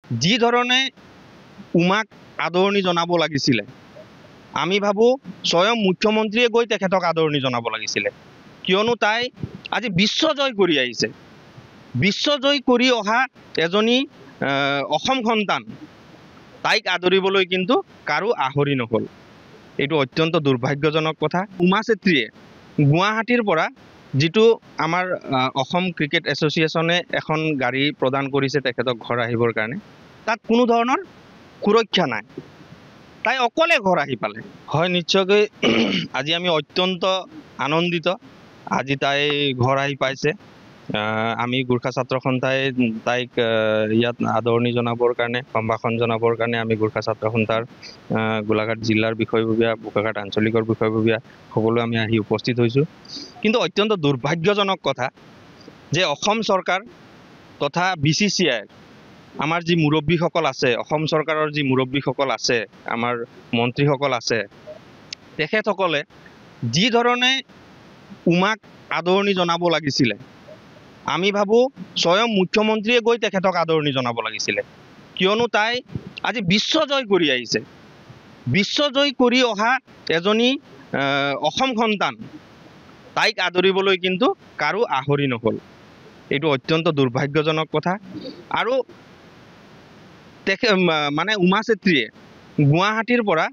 যি ধৰণে উমাক আদৰণি জনাব লাগিছিলে, আমি ভাবোঁ স্বয়ং মুখ্যমন্ত্ৰীয়ে গৈ তেখেতক আদৰণি জনাব লাগিছিলে। কিয়নো তাই আজি বিশ্বজয় কৰি আহিছে। বিশ্বজয় কৰি অহা এজনী অসম সন্তান, তাইক আদৰিবলৈ কিন্তু কাৰো আহৰি নহ'ল। এইটো অত্যন্ত দুৰ্ভাগ্যজনক কথা। উমা চেত্ৰীয়ে গুৱাহাটীৰ পৰা যিটো আমাৰ অসম ক্ৰিকেট এছ'চিয়েশ্যনে এখন গাড়ী প্ৰদান কৰিছে তেখেতক ঘৰ আহিবৰ কাৰণে, তাত কোনো ধৰণৰ সুৰক্ষা নাই। তাই অকলে ঘৰ আহি পালে। হয়, নিশ্চয়কৈ আজি আমি অত্যন্ত আনন্দিত। আজি তাই ঘৰ আহি পাইছে। আমি গোৰ্খা ছাত্ৰ সন্থাই তাইক ইয়াত আদৰণি জনাবৰ কাৰণে, সম্ভাষণ জনাবৰ কাৰণে আমি গোৰ্খা ছাত্ৰ সন্থাৰ গোলাঘাট জিলাৰ বিষয়ববীয়া, বোকাখাট আঞ্চলিকৰ বিষয়ববীয়া সকলো আমি আহি উপস্থিত হৈছোঁ। কিন্তু অত্যন্ত দুৰ্ভাগ্যজনক কথা যে অসম চৰকাৰ তথা BCCI আমাৰ যি মুৰব্বীসকল আছে, অসম চৰকাৰৰ যি মুৰব্বীসকল আছে, আমাৰ মন্ত্ৰীসকল আছে, তেখেতসকলে যি ধৰণে উমাক আদৰণি জনাব লাগিছিলে, আমি ভাবোঁ স্বয়ং মুখ্যমন্ত্ৰীয়ে গৈ তেখেতক আদৰণি জনাব লাগিছিলে। কিয়নো তাই আজি বিশ্বজয় কৰি আহিছে। বিশ্বজয় কৰি অহা এজনী অসম সন্তান, তাইক আদৰিবলৈ কিন্তু কাৰো আহৰি নহ'ল। এইটো অত্যন্ত দুৰ্ভাগ্যজনক কথা। আৰু মানে উমা চেত্ৰীয়ে গুৱাহাটীৰ পৰা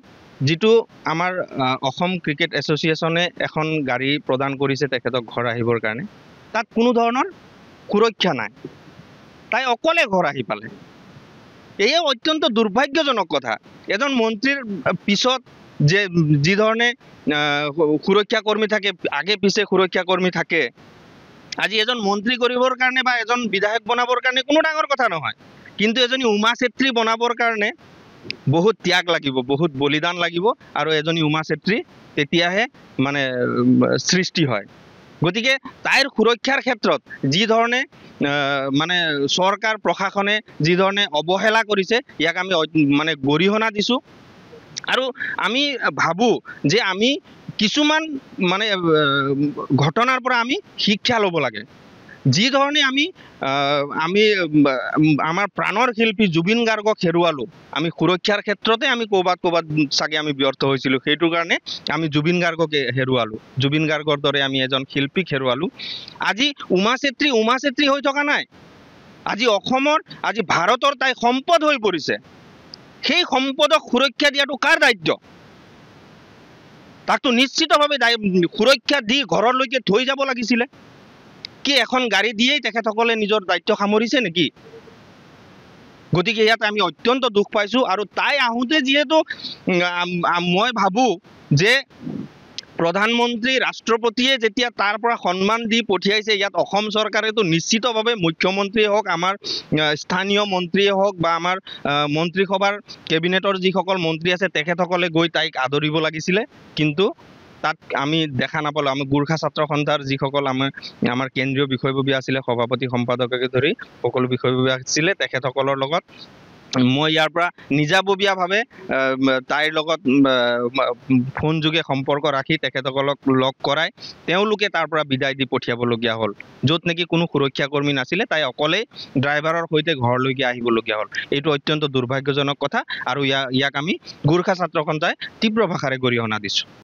যিটো আমাৰ অসম ক্ৰিকেট এছ'চিয়েশ্যনে এখন গাড়ী প্ৰদান কৰিছে তেখেতক ঘৰ আহিবৰ কাৰণে, তাত কোনো ধৰণৰ সুৰক্ষা নাই। তাই অকলে ঘৰ আহি পালে। এয়ে অত্যন্ত দুৰ্ভাগ্যজনক কথা। এজন মন্ত্ৰীৰ পিছত যি ধৰণে সুৰক্ষা কৰ্মী থাকে, আগে পিছে সুৰক্ষা কৰ্মী থাকে, আজি এজন মন্ত্ৰী কৰিবৰ কাৰণে বা এজন বিধায়ক বনাবৰ কাৰণে কোনো ডাঙৰ কথা নহয়। কিন্তু এজনী উমা চেত্ৰী বনাবৰ কাৰণে বহুত ত্যাগ লাগিব, বহুত বলিদান লাগিব, আৰু এজনী উমা চেত্ৰী তেতিয়াহে মানে সৃষ্টি হয়। গতিকে তাইৰ সুৰক্ষাৰ ক্ষেত্ৰত যি ধৰণে মানে চৰকাৰ প্ৰশাসনে যি ধৰণে অৱহেলা কৰিছে, ইয়াক আমি মানে গৰিহণা দিছোঁ। আৰু আমি ভাবোঁ যে আমি কিছুমান মানে ঘটনাৰ পৰা আমি শিক্ষা ল'ব লাগে। যি ধৰণে আমি আমাৰ প্ৰাণৰ শিল্পী জুবিন গাৰ্গক হেৰুৱালোঁ, আমি সুৰক্ষাৰ ক্ষেত্ৰতে আমি ক'ৰবাত চাগে আমি ব্যৰ্থ হৈছিলোঁ। সেইটো কাৰণে আমি জুবিন গাৰ্গক হেৰুৱালোঁ। জুবিন গাৰ্গৰ দৰে আমি এজন শিল্পীক হেৰুৱালোঁ। আজি উমা চেত্ৰী হৈ থকা নাই। আজি অসমৰ, আজি ভাৰতৰ তাই সম্পদ হৈ পৰিছে। সেই সম্পদক সুৰক্ষা দিয়াটো কাৰ দায়িত্ব? তাকতো নিশ্চিতভাৱে সুৰক্ষা দি ঘৰলৈকে থৈ যাব লাগিছিলে। কি এখন গাড়ী দিয়েই তেখেতসকলে নিজৰ দায়িত্ব সামৰিছে নেকি? গতিকে ইয়াত আমি অত্যন্ত দুখ পাইছোঁ। আৰু তাই আহোঁতে যিহেতু মই ভাবোঁ যে প্ৰধানমন্ত্ৰী, ৰাষ্ট্ৰপতিয়ে যেতিয়া তাৰ পৰা সন্মান দি পঠিয়াইছে, ইয়াত অসম চৰকাৰেতো নিশ্চিতভাৱে মুখ্যমন্ত্ৰীয়ে হওক, আমাৰ স্থানীয় মন্ত্ৰীয়ে হওক বা আমাৰ মন্ত্ৰীসভাৰ কেবিনেটৰ যিসকল মন্ত্ৰী আছে, তেখেতসকলে গৈ তাইক আদৰিব লাগিছিলে। কিন্তু তাত আমি দেখা নাপালোঁ। আমি গোৰ্খা ছাত্ৰ সন্থাৰ যিসকল আমাৰ কেন্দ্ৰীয় বিষয়ববীয়া আছিলে, সভাপতি সম্পাদককে ধৰি সকলো বিষয়ববীয়া আছিলে, তেখেতসকলৰ লগত মই ইয়াৰ পৰা নিজাববীয়াভাৱে তাইৰ লগত ফোন যোগে সম্পৰ্ক ৰাখি তেখেতসকলক লগ কৰাই তেওঁলোকে তাৰ পৰা বিদায় দি পঠিয়াবলগীয়া হ'ল। য'ত নেকি কোনো সুৰক্ষা কৰ্মী নাছিলে, তাই অকলেই ড্ৰাইভাৰৰ সৈতে ঘৰলৈকে আহিবলগীয়া হ'ল। এইটো অত্যন্ত দুৰ্ভাগ্যজনক কথা। আৰু ইয়াক আমি গোৰ্খা ছাত্ৰ সন্থাই তীব্ৰ ভাষাৰে গৰিহণা দিছোঁ।